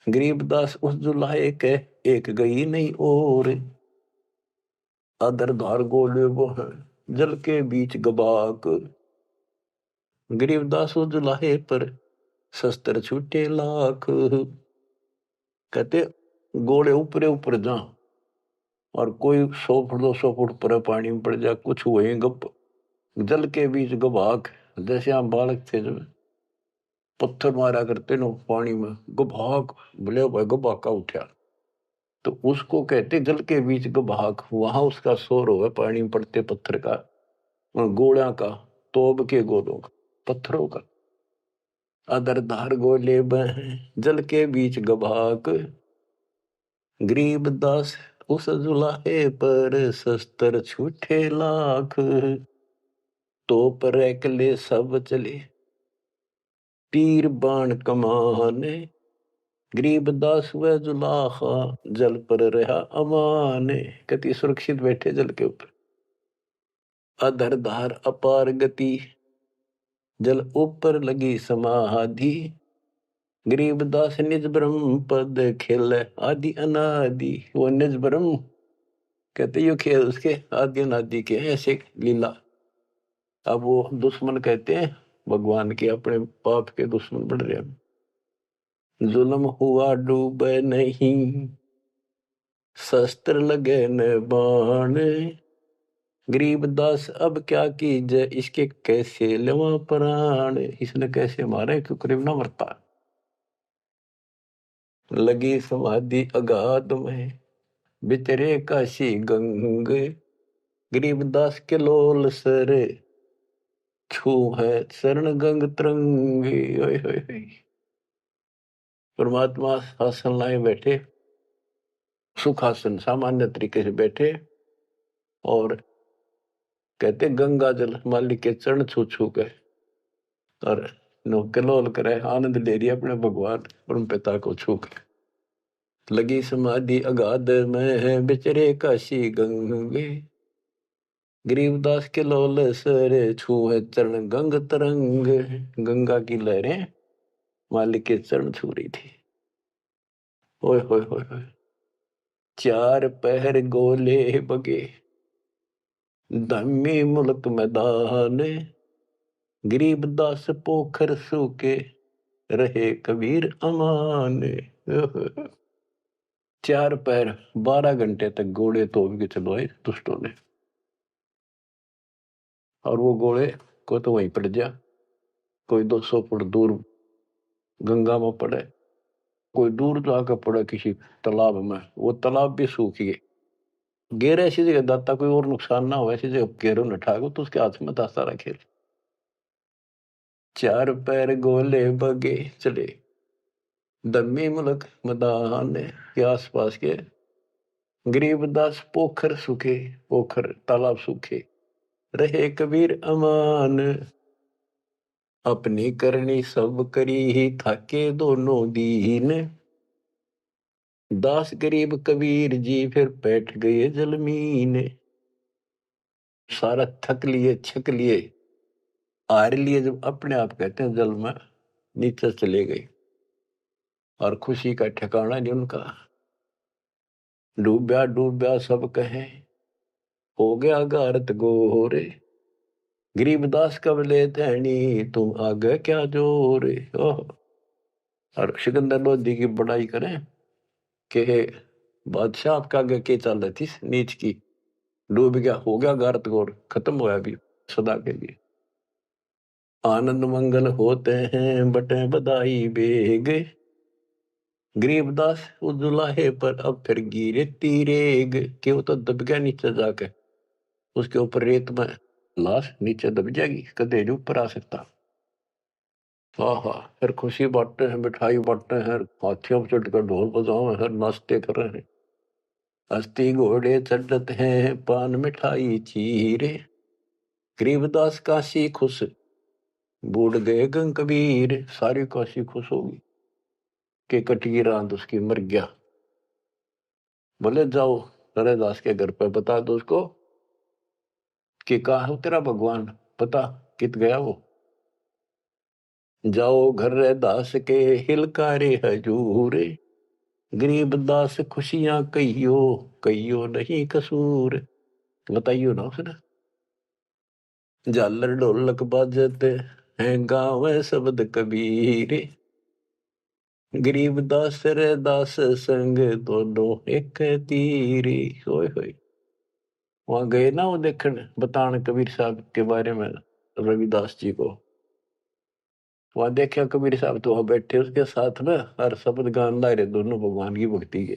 गरीबदास उस जुलाए के एक गई नहीं और, अदर धार गोले वो है जल के बीच गबाक, गरीबदास उस जुलाहे पर शस्त्र छूटे लाख। कहते गोले ऊपरे ऊपर जा और कोई 100 फुट 200 फुट पर पानी में पड़ जा, कुछ हुए गप जल के बीच गवाक। जैसे हम बालक थे जब पत्थर मारा करते नो पानी में, गभाक बोले भाई गभाका उठा, तो उसको कहते जल के बीच गभाक। वहां उसका शोर होगा पानी में पड़ते पत्थर का, गोला का, तोब के गोलों का, पत्थरों का। अदर धार गोले बह जल के बीच गभाक, गरीब दास उस जुलाहे पर शस्त्र छूटे लाख। तो पर एकले सब चले तीर बाण कमाने, गरीब दास व जुलाहा जल पर रहा अमाने। कति सुरक्षित बैठे जल के ऊपर। अधर धार अपार गति जल ऊपर लगी समाधि, गरीब दास निज ब्रह्म पद खेल आदि अनादि। वो निज ब्रह्म कहते यो खेल उसके आदि अनादि के ऐसे लीला। अब वो दुश्मन कहते हैं भगवान के, अपने पाप के दुश्मन बढ़ रहे हैं। जुल्म हुआ डूब नहीं शस्त्र लगे न बाण, गरीब दास अब क्या कीजिए इसके कैसे लेवा प्राण। इसने कैसे मारे क्यों करीब ना मरता। लगी समाधि अगाध में बितरे काशी गंग, गरीब दास के लोल सर छू है शरण गंग तरंगे। परमात्मा आसन लाए बैठे, सुखासन सामान्य तरीके से बैठे और कहते गंगा जल मालिक के चरण छू छू के और कलोल करे, आनंद ले रही अपने भगवान परम पिता को छू के। लगी समाधि अगाध में है बिचरे काशी गंगे, गरीबदास के लोल सर छू है चरण गंग तरंग। गंगा की लहरें मालिक के चरण छू रही थी। ओए होए होए होए। चार पहर गोले बगे धम्मी मुल्क मैदान, गरीबदास पोखर सूके रहे कबीर अमान। 4 पैर 12 घंटे तक घोड़े तोड़ के चलवाए दुष्टों ने, और वो घोड़े को तो वहीं पड़ जा, कोई 200 फुट दूर गंगा में पड़े, कोई दूर जाकर पड़े किसी तालाब में, वो तालाब भी सूख गए। गेर ऐसी जगह दाता कोई और नुकसान ना हो, ऐसी जगह गेरों न ठाको तो उसके हाथ में दाता रखे। 4 पैर गोले बगे चले दम्मी मुल्क मैदान के आसपास के, गरीबदास पोखर सूखे, पोखर तालाब सूखे रहे कबीर अमान। अपनी करनी सब करी ही थाके दोनों दीन, दास गरीब कबीर जी फिर बैठ गए जलमीन। सारा थक लिए छक लिए हार लिए, जब अपने आप कहते हैं जल में नीचे चले गए और खुशी का ठिकाना नहीं उनका। डूब्या डूब्या सब कहे हो गया गारत गोरे, गरीबदास कब ले धैनी तुम आगे क्या जोरे। और सिकंदर लोधी की बड़ाई करें कि बादशाह आपका आगे के चल रही थी नीच की, डूब गया, हो गया गारत गोर, खत्म हुआ अभी सदा के लिए। आनंद मंगल होते हैं बटे बधाई बेग, गरीबदास उजुलाहे पर अब फिर गिरे तीरेग। कि वो तो दब गया नीचे जाके, उसके ऊपर रेत में लाश नीचे दब जाएगी, कदे नहीं ऊपर आ सकता। हाँ, फिर खुशी बांटते हैं, मिठाई बांटते हैं, हाथियों पर चढ़कर ढोल बजाओ हैं, नाचते कर रहे हैं। अस्थि घोड़े चढ़ते हैं पान मिठाई चीरे, गरीबदास काशी खुश बूढ़ गए गंग कबीर। सारी काशी खुश होगी कि कटगी रात उसकी मर गया। बोले जाओ हरेदास के घर पे बता दो उसको कि कहा है तेरा भगवान, पता कित गया वो। जाओ घर रे दास के हिलकारे हजूर, गरीब दास खुशियां कहियो कहियो नहीं कसूर। बताइयो ना उसने। झालर ढोलक बाजते हैं गाँव शब्द कबीर, गरीबदास रे दास संग दोनों एक तीरी। होय होय। वहां गए ना वो देखने बताने कबीर साहब के बारे में, रविदास जी को। वहां देखा कबीर साहब तो वहां बैठे उसके साथ में हर शब्द गान ला रहे दोनों भगवान की भक्ति के।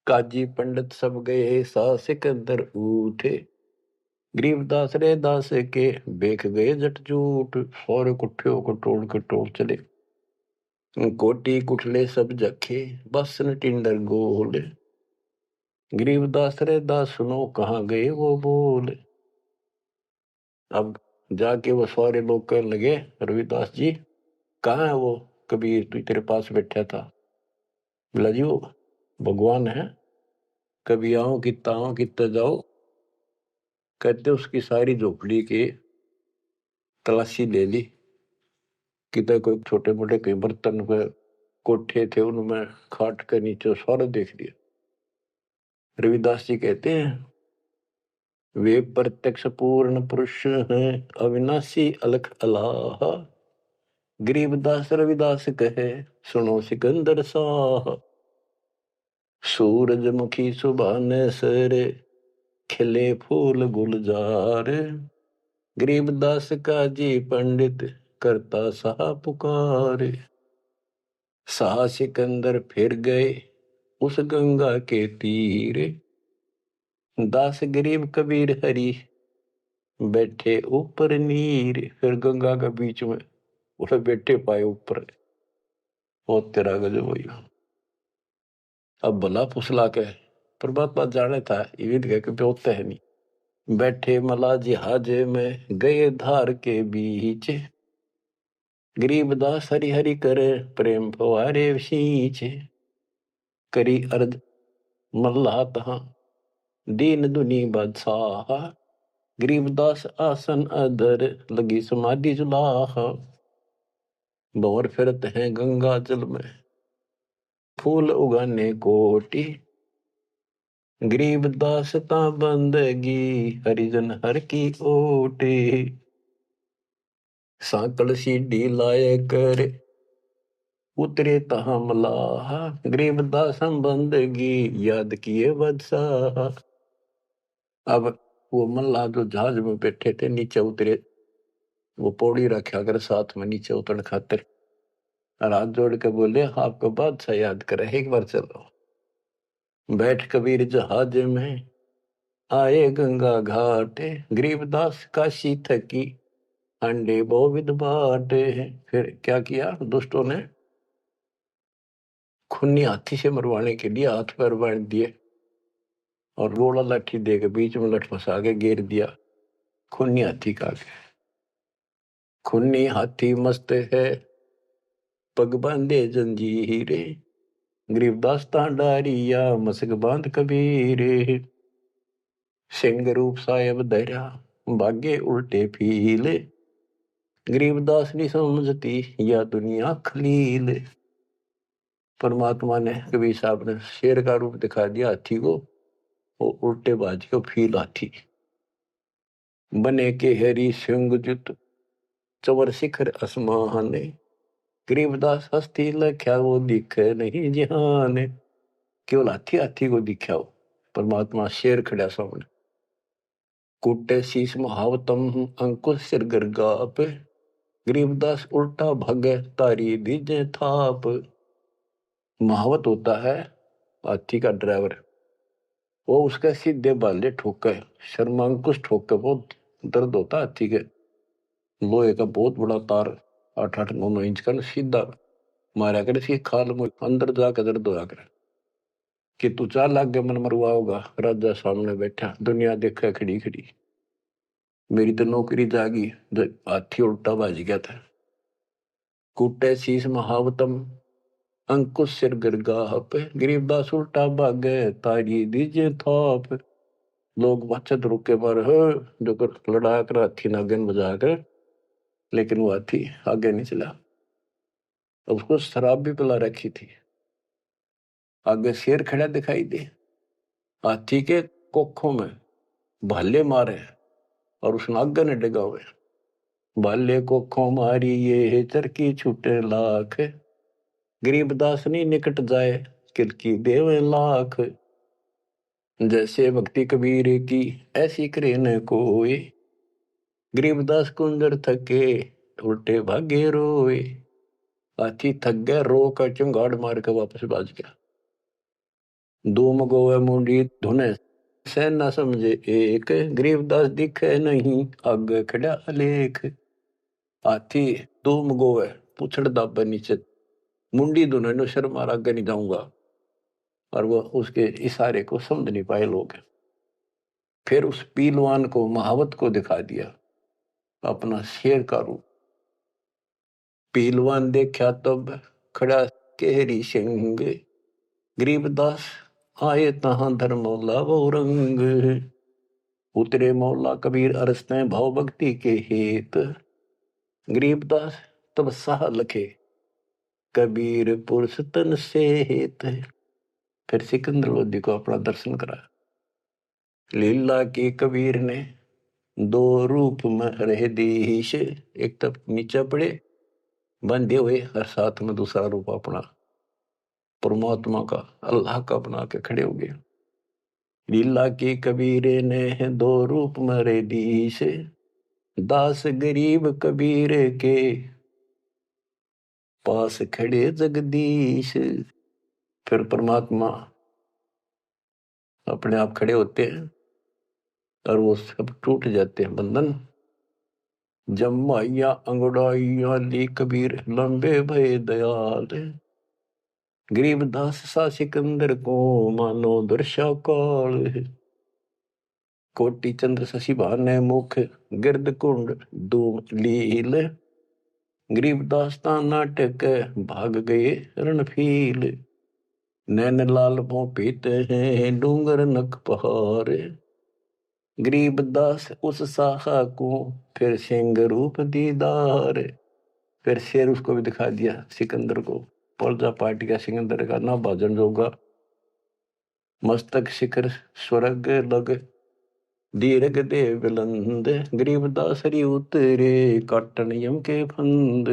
काजी पंडित सब गए सा सिकंदर उठे, गरीबदास रे दास के बेख गए जट जूट। और कुठियों को टोल चले, कोटी कुठले सब जखे, बसन टिंडर गोल। गरीबदास रे दास सुनो कहाँ गए वो बोल। अब जाके वो सारे लोग कहने लगे, रविदास जी कहाँ है वो कबीर तू तेरे पास बैठा था। बोला जी वो भगवान है, कभी आओ कितना जाओ। कहते उसकी सारी झोपड़ी की तलाशी ले ली, कितने कोई छोटे मोटे कई बर्तन पे कोठे थे उनमें खाट के नीचे सारा देख लिया। रविदास जी कहते हैं वे प्रत्यक्ष पूर्ण पुरुष हैं, अविनाशी अलख अलाह। गरीबदास रविदास कहे सुनो सिकंदर साह। सूरजमुखी सुबह ने सरे, खिले फूल गुलजार। गरीबदास का जी पंडित करता सा पुकार। सा सिकंदर फिर गए उस गंगा के तीर। दास गरीब कबीर हरि बैठे ऊपर नीर। फिर गंगा के बीच में उसे बैठे पाए ऊपर। ओ तेरा गजब हुई। अब भला फुसला के परमात्मा जाने था ये के होता है नहीं। बैठे मला जिहाज में गए धार के बीच। गरीबदास हरि हरि करे प्रेम फवारे सींच। करी अर्ज मल्ला तहा दीन दुनी बादशाह। गरीबदास आसन अधर लगी समाधि जुलाह। भंवर फिरत हैं गंगा जल में फूल उगाने कोटि। गरीबदास ता बंदगी हरिजन हर की ओटे। सांकल सीढ़ी लाए कर उतरे तहा मलाह। गरीबदास हम बंदगी याद किए बदशाह। अब वो मल्लाह जो जहाज में बैठे थे नीचे उतरे, वो पौड़ी रखा कर साथ में नीचे उतरने खातिर। हाथ जोड़ के बोले आपको बादशाह याद करे एक बार चलो। बैठ कबीर जहाज में आए गंगा घाट। गरीबदास काशी थकी अंडे बोविद बाटे। फिर क्या किया दुष्टों ने, खूनी हाथी से मरवाने के लिए हाथ पैर बांध दिए और रोड़ा लाठी दे के बीच में लठ फंसा के घेर दिया। खूनी हाथी का खूनी हाथी मस्त है पग बांधे जंजीरे। गरीबदास डारिया मसक बांध कबीरे। सिंह रूप साहेब धैर्या भागे उल्टे फीले। गरीबदास नहीं समझती या दुनिया खलील। परमात्मा ने कबीर साहब ने शेर का रूप दिखा दिया हाथी को, वो उल्टे बाज के फील हाथी बने के हरी सिंह जुत चवर शिखर आसमान। गरीबदास हस्ती लख्या वो दिख नहीं जहान। केवल हाथी हाथी को दिखा हो, परमात्मा शेर खड़ा सामने। कुटे शीश महावतम अंकुश सिर गरगा पे। गरीबदास उल्टा भगे तारी दीजे थाप। महावत होता है हाथी का ड्राइवर, वो उसके सीधे बाले ठोके शर्मा अंकुश ठोके बहुत दर्द होता हाथी के। लोहे का बहुत बड़ा तार 8-8-9-9 इंच का सीधा मारा कर इसकी खाल में अंदर जाकर दर्द होया कर कि तू चाल लाग गया मन मरवा होगा। राजा सामने बैठा दुनिया देखा खड़ी खड़ी, मेरी तो नौकरी जागी। हाथी उल्टा बाज गया था। कूटे शीश महावतम अंकुश सिर गरगाह पे। गरीबदास उल्टा भागे तारी दीजे थाप। लोग बचत रुके पर जो कर लड़ा कर हाथी नागन बजा कर, लेकिन वो हाथी आगे नहीं चला। उसको शराब भी पिला रखी थी। आगे शेर खड़ा दिखाई दे, हाथी के कोखों में भाले मारे और उस नागन ने डिगा हुए। भाले कोखों मारी ये चरकी छूटे लाख। गरीबदास नहीं निकट जाए किल की देव लाख, जैसे भक्ति कबीर की ऐसी करे न कोई। गरीबदास कुंदर थके उल्टे भागे रोए, हाथी थक गया रो कर चुंगाड़ मार के वापस बाज गया। धूम गोवे मुंडी धुने सह न समझे एक, गरीबदास दिखे नहीं आगे खड़ा अलेख। हाथी धूम गोवे पूछड़ दाबे नीचे, मुंडी धुने नो शर्म मार आगे नहीं जाऊंगा, और वो उसके इशारे को समझ नहीं पाए लोग। फिर उस पीलवान को महावत को दिखा दिया अपना शेर का रूप। पीलवान देखा तब खड़ा केहरी सिंह, गरीबदास आए तहां धर्मौला वो रंग। उतरे मौला कबीर अरसते भाव भक्ति के हेत, गरीबदास तब साह लखे कबीर पुरुष तन से हेत। फिर सिकंदर लोधी को अपना दर्शन करा। लीला की कबीर ने दो रूप में रहे दीश, एक तब नीचे पड़े बंधे हुए और साथ में दूसरा रूप अपना परमात्मा का अल्लाह का बना के खड़े हो गए। लीला की कबीरे ने दो रूप मरे दीश, दास गरीब कबीर के पास खड़े जगदीश। फिर परमात्मा अपने आप खड़े होते हैं और वो सब टूट जाते हैं बंधन। जमाइया अंगड़ाइया ली कबीर लंबे भय दयाल, गरीबदास सा सिकंदर को मानो दर्शा काल। कोटि चंद्र शशि भाने मुख गिरद कुंड धूम लील, गरीबदास ता नाटक भाग गए रणफील। नैन लाल पो पीते हैं डूंगर नक पहाड़, गरीबदास उस साहा को फिर सिंह रूप दीदार। फिर शेर उसको भी दिखा दिया सिकंदर को, पर्जा पार्टी का सिकंदर का ना भाजन जोगा, मस्तक शिखर स्वर्ग लग दीर्घ दे बुलंद। गरीबदास हरि उतरे काटन यम के फंद,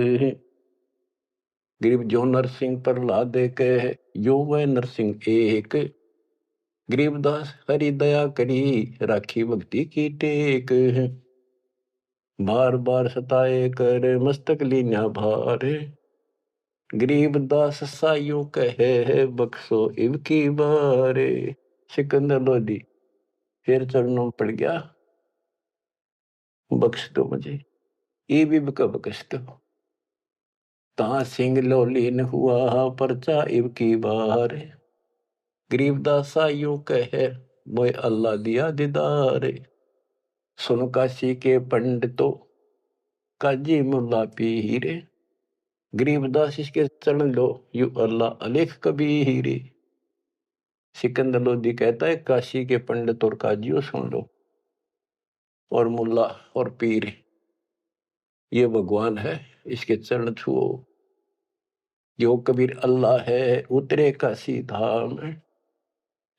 गरीब जो नरसिंह प्रहलाद कह यो वह नरसिंह एक, गरीबदास हरि दया करी राखी भक्ति की टेक। बार बार सताए कर मस्तक लीना भार, गरीबदास साइयों कहे बख्शो इब की बारे। सिकंदर लोधी फिर चरणों में पड़ गया, बख्श दो मुझे, इब का बख्श दो। ता सिंह लोलीन हुआ परचा इब की बार, गरीबदास साइयों कहे मोय अल्लाह दिया दीदार। सुन काशी के पंडितों काजी मुल्ला पीर, गरीबदास इसके चरण लो यू अल्लाह अलेख कबीर। सिकंदर लोधी कहता है काशी के पंडित और काजियों सुन लो, और मुल्ला और पीर ये भगवान है, इसके चरण छुओ। जो कबीर अल्लाह है उतरे काशी धाम,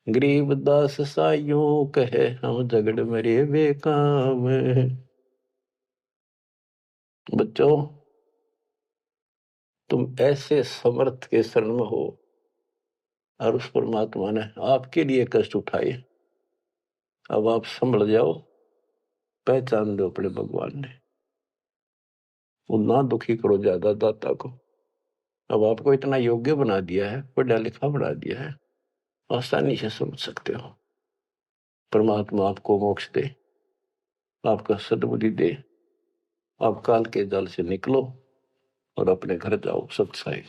गरीबदास साइयों कहे हम झगड़ मरे बेकाम। बच्चों तुम ऐसे समर्थ के शरण में हो और उस परमात्मा ने आपके लिए कष्ट उठाए। अब आप संभल जाओ, पहचान दो अपने भगवान ने, वो ना दुखी करो ज्यादा दाता को। अब आपको इतना योग्य बना दिया है, पढ़ा लिखा बना दिया है, आसानी से समझ सकते हो। परमात्मा आपको मोक्ष दे, आपका सद्बुद्धि दे, आप काल के जाल से निकलो और अपने घर जाओ सत्साई।